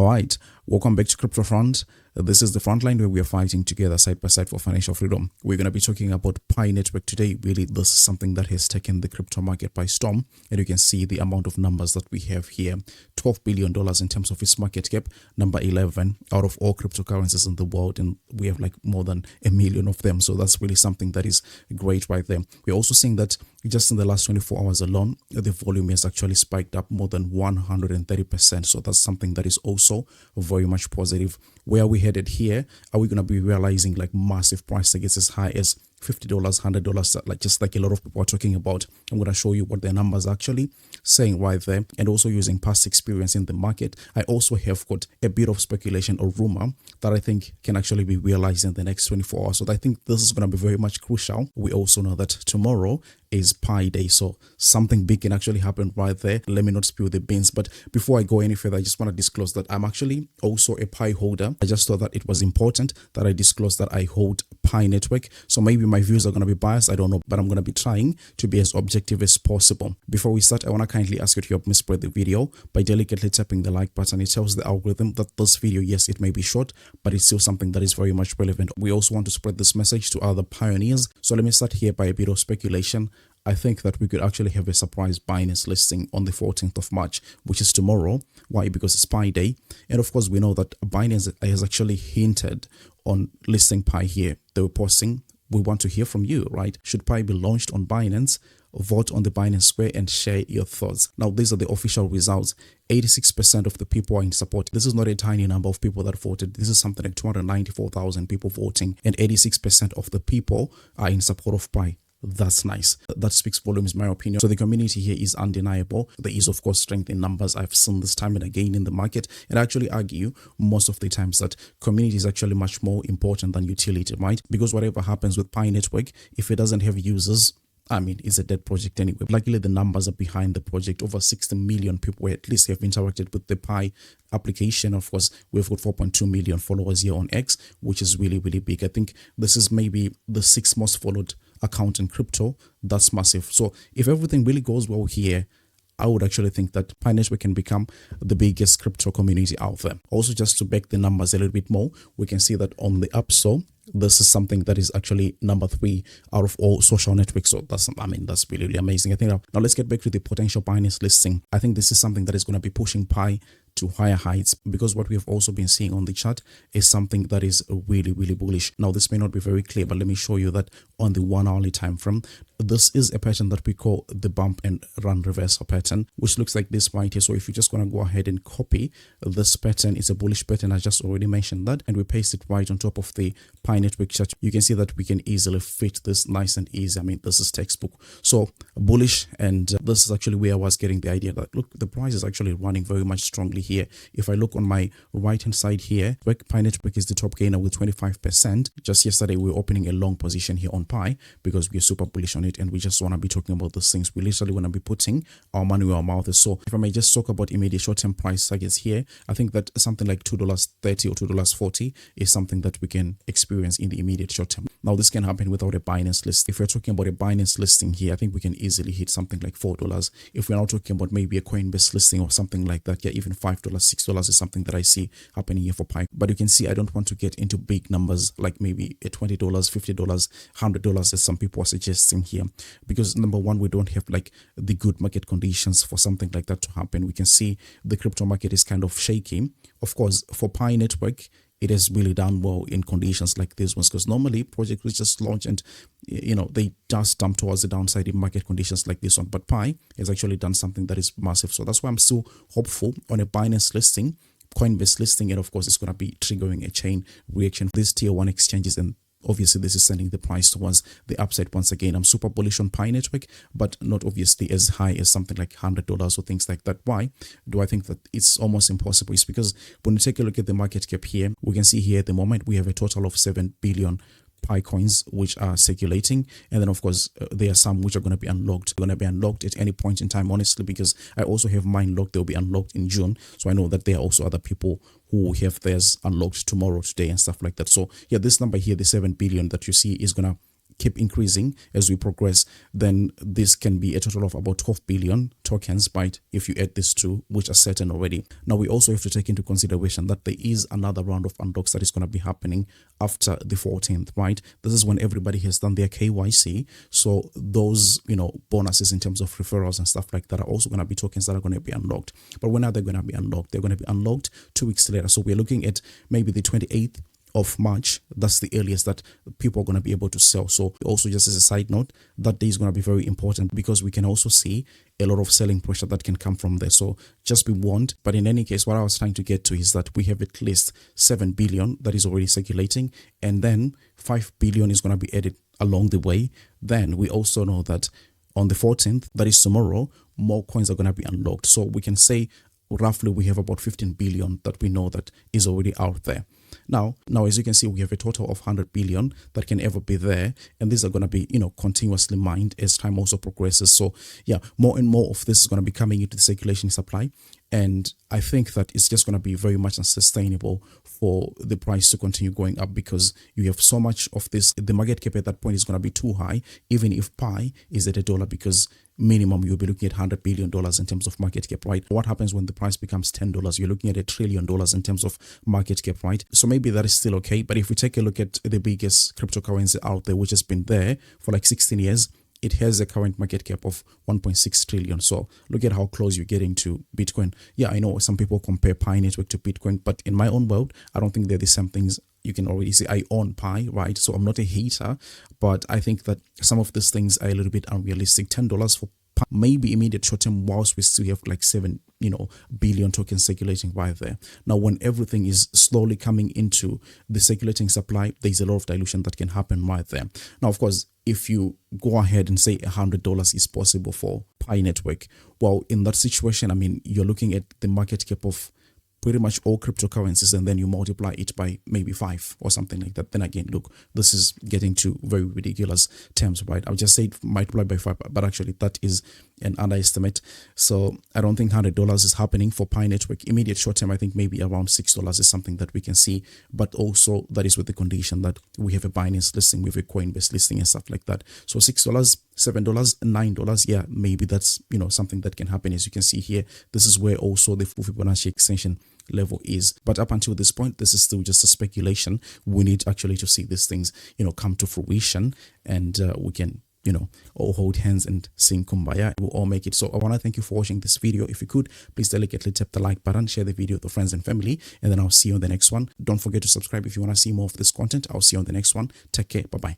All right, welcome back to Crypto Front. This is the front line where we are fighting together side by side for financial freedom. We're going to be talking about Pi Network today. Really, this is something that has taken the crypto market by storm. And you can see the amount of numbers that we have here. $12 billion in terms of its market cap. Number 11 out of all cryptocurrencies in the world. And we have like more than 1 million of them. So that's really something that is great right there. We're also seeing that just in the last 24 hours alone, the volume has actually spiked up more than 130%. So that's something that is also very much positive. Where are we headed here? Are we going to be realizing like massive price targets as high as $50, $100, like just like a lot of people are talking about? I'm going to show you what their numbers are actually saying right there, and also using past experience in the market. I also have got a bit of speculation or rumor that I think can actually be realized in the next 24 hours. So I think this is going to be very much crucial. We also know that tomorrow is Pi Day, so something big can actually happen right there. Let me not spill the beans, but before I go any further, I just want to disclose that I'm actually also a Pi holder. I just thought that it was important that I disclose that I hold Pi Network. So maybe my views are going to be biased, I don't know, but I'm going to be trying to be as objective as possible. Before we start, I want to kindly ask you to help me spread the video by delicately tapping the like button. It tells the algorithm that this video, yes, it may be short, but it's still something that is very much relevant. We also want to spread this message to other pioneers. So let me start here by a bit of speculation. I think that we could actually have a surprise Binance listing on the 14th of March, which is tomorrow. Why? Because it's Pi Day. And of course, we know that Binance has actually hinted on listing Pi here. They were posting, we want to hear from you, right? Should Pi be launched on Binance? Vote on the Binance Square and share your thoughts. Now, these are the official results. 86% of the people are in support. This is not a tiny number of people that voted. This is something like 294,000 people voting, and 86% of the people are in support of Pi. That's nice. That speaks volumes, in my opinion. So the community here is undeniable. There is, of course, strength in numbers. I've seen this time and again in the market, and I actually argue most of the times that community is actually much more important than utility, right? Because whatever happens with Pi Network, if it doesn't have users, I mean, it's a dead project anyway. Luckily, the numbers are behind the project. Over 60 million people at least have interacted with the Pi application. Of course, we've got 4.2 million followers here on X, which is really, really big. I think this is maybe the 6th most followed account in crypto. That's massive. So if everything really goes well here, I would actually think that Pi Network can become the biggest crypto community out there. Also, just to back the numbers a little bit more, we can see that on the App Store, this is something that is actually number 3 out of all social networks. So that's, I mean, that's really, really amazing. I think now let's get back to the potential Binance listing. I think this is something that is going to be pushing Pi to higher heights, because what we have also been seeing on the chart is something that is really, really bullish. Now, this may not be very clear, but let me show you that on the 1 hourly time frame. This is a pattern that we call the bump and run reversal pattern, which looks like this right here. So if you're just going to go ahead and copy this pattern, it's a bullish pattern. I just already mentioned that, and we paste it right on top of the Pi Network chart. You can see that we can easily fit this nice and easy. I mean, this is textbook. So bullish, and this is actually where I was getting the idea that, look, the price is actually running very much strongly here. If I look on my right hand side here, Pi Network is the top gainer with 25%. Just yesterday, we were opening a long position here on Pi because we're super bullish on it, and we just want to be talking about these things. We literally want to be putting our money where our mouth is. So if I may just talk about immediate short-term price targets here, I think that something like $2.30 or $2.40 is something that we can experience in the immediate short term. Now, this can happen without a Binance list. If we're talking about a Binance listing here, I think we can easily hit something like $4. If we're now talking about maybe a Coinbase listing or something like that, yeah, even $5, $6 is something that I see happening here for Pi. But you can see I don't want to get into big numbers like maybe a $20, $50, $100 as some people are suggesting here, because number one, we don't have like the good market conditions for something like that to happen. We can see the crypto market is kind of shaky. Of course, for Pi Network, it has really done well in conditions like this ones, because normally projects will just launch and, you know, they just dump towards the downside in market conditions like this one. But Pi has actually done something that is massive. So that's why I'm still hopeful on a Binance listing, Coinbase listing, and of course, it's going to be triggering a chain reaction for these tier 1 exchanges, and obviously this is sending the price towards the upside once again. I'm super bullish on Pi Network, but not obviously as high as something like $100 or things like that. Why do I think that it's almost impossible? It's because when you take a look at the market cap here, we can see here at the moment we have a total of 7 billion Pi coins which are circulating, and then of course there are some which are going to be unlocked. Going to be unlocked at any point in time, honestly, because I also have mine locked. They'll be unlocked in June, so I know that there are also other people who have theirs unlocked tomorrow, today, and stuff like that. So yeah, this number here, the 7 billion that you see, is gonna keep increasing as we progress, then this can be a total of about 12 billion tokens, right? If you add these two, which are certain already. Now, we also have to take into consideration that there is another round of unlocks that is going to be happening after the 14th, right? This is when everybody has done their KYC. So those, bonuses in terms of referrals and stuff like that are also going to be tokens that are going to be unlocked. But when are they going to be unlocked? They're going to be unlocked 2 weeks later. So we're looking at maybe the 28th of March. That's the earliest that people are going to be able to sell. So also, just as a side note, that day is going to be very important because we can also see a lot of selling pressure that can come from there. So just be warned. But in any case, what I was trying to get to is that we have at least 7 billion that is already circulating, and then 5 billion is going to be added along the way. Then we also know that on the 14th, that is tomorrow, more coins are going to be unlocked. So we can say roughly we have about 15 billion that we know that is already out there. Now, as you can see, we have a total of 100 billion that can ever be there. And these are going to be, continuously mined as time also progresses. So yeah, more and more of this is going to be coming into the circulation supply. And I think that it's just going to be very much unsustainable for the price to continue going up because you have so much of this. The market cap at that point is going to be too high, even if pi is at $1, because minimum you'll be looking at $100 billion in terms of market cap, right? What happens when the price becomes $10? You're looking at $1 trillion in terms of market cap, right? So maybe that is still okay. But if we take a look at the biggest cryptocurrency out there, which has been there for like 16 years, it has a current market cap of 1.6 trillion. So look at how close you're getting to Bitcoin. Yeah, I know some people compare Pi Network to Bitcoin, but in my own world, I don't think they're the same things. You can already see I own Pi, right? So I'm not a hater, but I think that some of these things are a little bit unrealistic. $10 for Pi, maybe immediate short term, whilst we still have like 7 billion tokens circulating right there. Now, when everything is slowly coming into the circulating supply, there's a lot of dilution that can happen right there. Now, of course, if you go ahead and say $100 is possible for Pi Network, well, in that situation, I mean, you're looking at the market cap of pretty much all cryptocurrencies, and then you multiply it by maybe 5 or something like that. Then again, look, this is getting to very ridiculous terms, right? I'll just say multiply by 5, but actually that is an underestimate. So I don't think $100 is happening for Pi Network. Immediate short term, I think maybe around $6 is something that we can see, but also that is with the condition that we have a Binance listing, we have a Coinbase listing and stuff like that. So $6, $7, $9, yeah, maybe that's something that can happen. As you can see here, this is where also the full Fibonacci extension level is. But up until this point, this is still just a speculation. We need actually to see these things come to fruition, and we can all hold hands and sing kumbaya. We'll all make it. So I want to thank you for watching this video. If you could, please delicately tap the like button, share the video with your friends and family, and then I'll see you on the next one. Don't forget to subscribe if you want to see more of this content. I'll see you on the next one. Take care. Bye-bye.